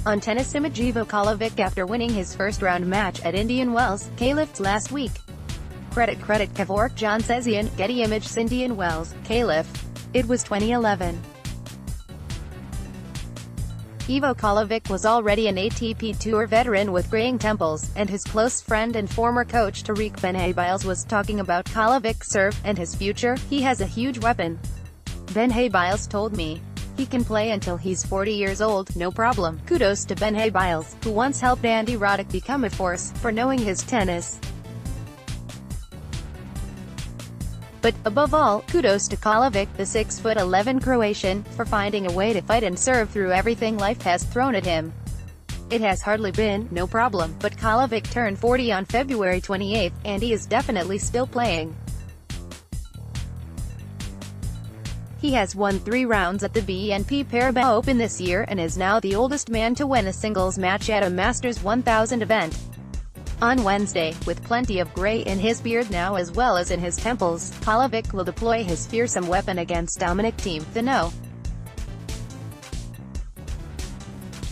on TennisImageIvo Karlovic after winning his first-round match at Indian Wells, Calif, last week. CreditCreditKevork Djansezian, Getty ImagesINDIAN WELLS, Calif. It was 2011. Ivo Karlovic was already an ATP Tour veteran with graying temples, and his close friend and former coach Tarik Benhabiles was talking about Karlovic's serve and his future. "He has a huge weapon," Benhabiles told me. "He can play until he's 40 years old, no problem." Kudos to Benhabiles, who once helped Andy Roddick become a force, for knowing his tennis. But, above all, kudos to Karlovic, the 6'11" Croatian, for finding a way to fight and serve through everything life has thrown at him. It has hardly been, no problem, but Karlovic turned 40 on February 28, and he is definitely still playing. He has won 3 rounds at the BNP Paribas Open this year, and is now the oldest man to win a singles match at a Masters 1000 event. On Wednesday, with plenty of gray in his beard now as well as in his temples, Karlovic will deploy his fearsome weapon against Dominic Thiem, the No.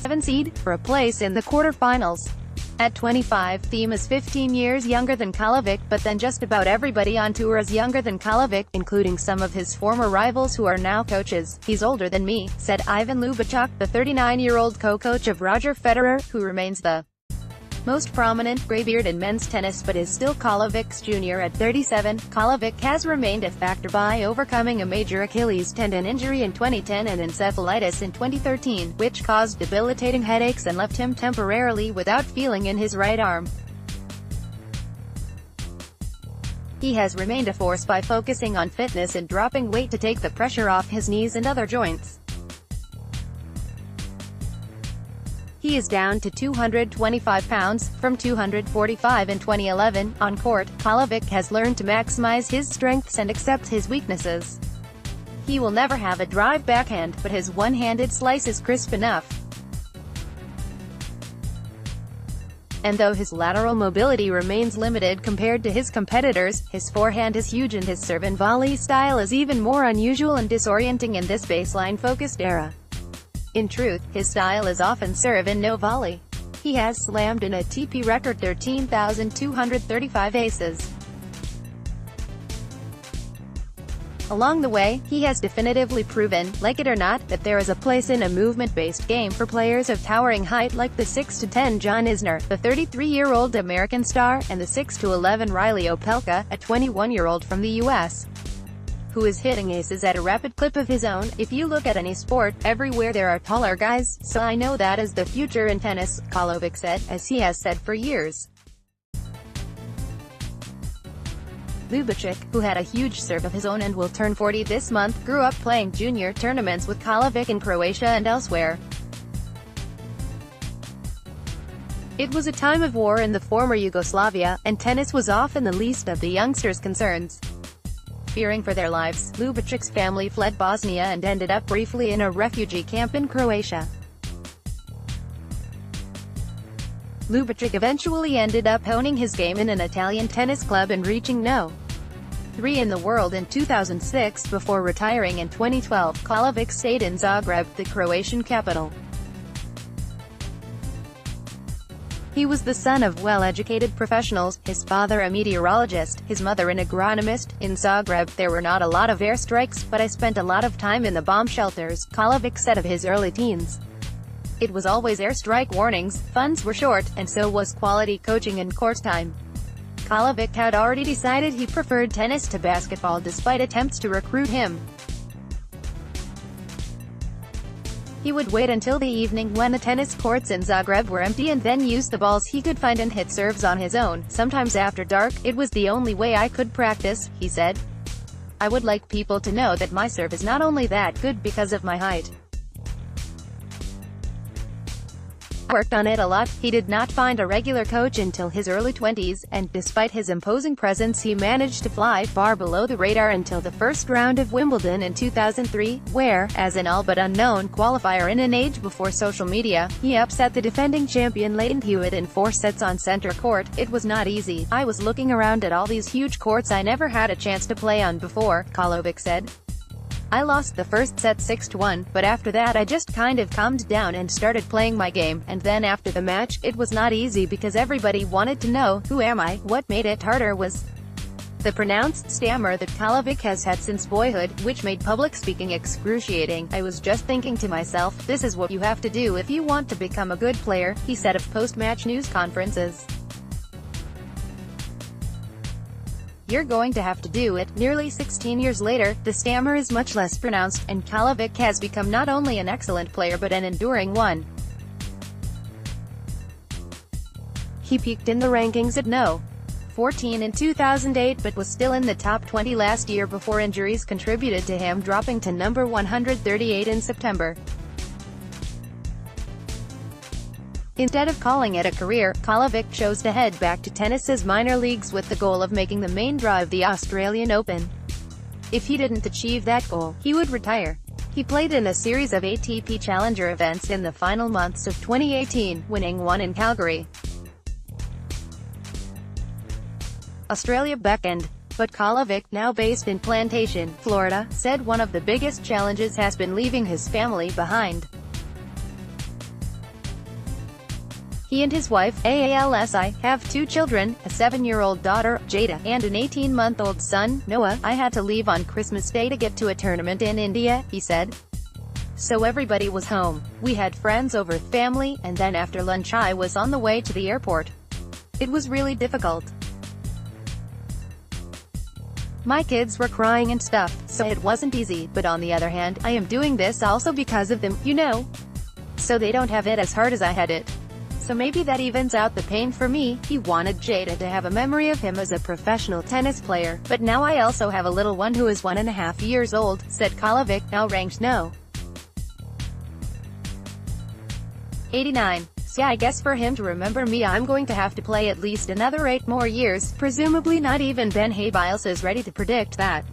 7 seed, for a place in the quarterfinals. At 25, Thiem is 15 years younger than Karlovic, but then just about everybody on tour is younger than Karlovic, including some of his former rivals who are now coaches. "He's older than me," said Ivan Lubitschek, the 39-year-old co-coach of Roger Federer, who remains the most prominent graybeard in men's tennis but is still Karlovic's junior at 37. Karlovic has remained a factor by overcoming a major Achilles tendon injury in 2010 and encephalitis in 2013, which caused debilitating headaches and left him temporarily without feeling in his right arm. He has remained a force by focusing on fitness and dropping weight to take the pressure off his knees and other joints. He is down to 225 pounds, from 245 in 2011. On court, Karlovic has learned to maximize his strengths and accept his weaknesses. He will never have a drive backhand, but his one-handed slice is crisp enough. And though his lateral mobility remains limited compared to his competitors, his forehand is huge and his serve and volley style is even more unusual and disorienting in this baseline-focused era. In truth, his style is often serve and no volley. He has slammed an ATP record 13,235 aces. Along the way, he has definitively proven, like it or not, that there is a place in a movement-based game for players of towering height like the 6'10" John Isner, the 33-year-old American star, and the 6'11" Riley Opelka, a 21-year-old from the U.S., who is hitting aces at a rapid clip of his own. "If you look at any sport, everywhere there are taller guys, so I know that is the future in tennis," Karlovic said, as he has said for years. Lubitschek, who had a huge serve of his own and will turn 40 this month, grew up playing junior tournaments with Karlovic in Croatia and elsewhere. It was a time of war in the former Yugoslavia, and tennis was often the least of the youngsters' concerns. Fearing for their lives, Lubitschek's family fled Bosnia and ended up briefly in a refugee camp in Croatia. Lubitschek eventually ended up honing his game in an Italian tennis club and reaching No. 3 in the world in 2006 before retiring in 2012. Karlovic stayed in Zagreb, the Croatian capital. He was the son of well-educated professionals, his father a meteorologist, his mother an agronomist. "In Zagreb, there were not a lot of airstrikes, but I spent a lot of time in the bomb shelters," Karlovic said of his early teens. "It was always airstrike warnings, funds were short, and so was quality coaching and court time." Karlovic had already decided he preferred tennis to basketball despite attempts to recruit him. He would wait until the evening when the tennis courts in Zagreb were empty and then use the balls he could find and hit serves on his own, sometimes after dark. "It was the only way I could practice," he said. "I would like people to know that my serve is not only that good because of my height. I worked on it a lot." He did not find a regular coach until his early 20s, and despite his imposing presence he managed to fly far below the radar until the first round of Wimbledon in 2003, where, as an all but unknown qualifier in an age before social media, he upset the defending champion Leighton Hewitt in 4 sets on center court. "It was not easy. I was looking around at all these huge courts I never had a chance to play on before," Karlovic said. I lost the first set 6-1, but after that I just kind of calmed down and started playing my game, and then after the match, it was not easy because everybody wanted to know, who am I? What made it harder was the pronounced stammer that Karlovic has had since boyhood, which made public speaking excruciating. I was just thinking to myself, this is what you have to do if you want to become a good player, he said of post-match news conferences. You're going to have to do it. Nearly 16 years later, the stammer is much less pronounced, and Karlovic has become not only an excellent player but an enduring one. He peaked in the rankings at No. 14 in 2008 but was still in the top 20 last year before injuries contributed to him dropping to number 138 in September. Instead of calling it a career, Karlovic chose to head back to tennis's minor leagues with the goal of making the main draw of the Australian Open. If he didn't achieve that goal, he would retire. He played in a series of ATP Challenger events in the final months of 2018, winning one in Calgary, Australia beckoned. But Karlovic, now based in Plantation, Florida, said one of the biggest challenges has been leaving his family behind. He and his wife, Alsi, have 2 children, a 7-year-old daughter, Jada, and an 18-month-old son, Noah. I had to leave on Christmas Day to get to a tournament in India, he said. So everybody was home. We had friends over, family, and then after lunch I was on the way to the airport. It was really difficult. My kids were crying and stuff, so it wasn't easy, but on the other hand, I am doing this also because of them, you know. So they don't have it as hard as I had it. So maybe that evens out the pain for me. He wanted Jada to have a memory of him as a professional tennis player, but now I also have a little one who is 1.5 years old, said Karlovic, now ranked No. 89. So yeah, I guess for him to remember me I'm going to have to play at least another 8 more years, presumably not even Benhabiles is ready to predict that.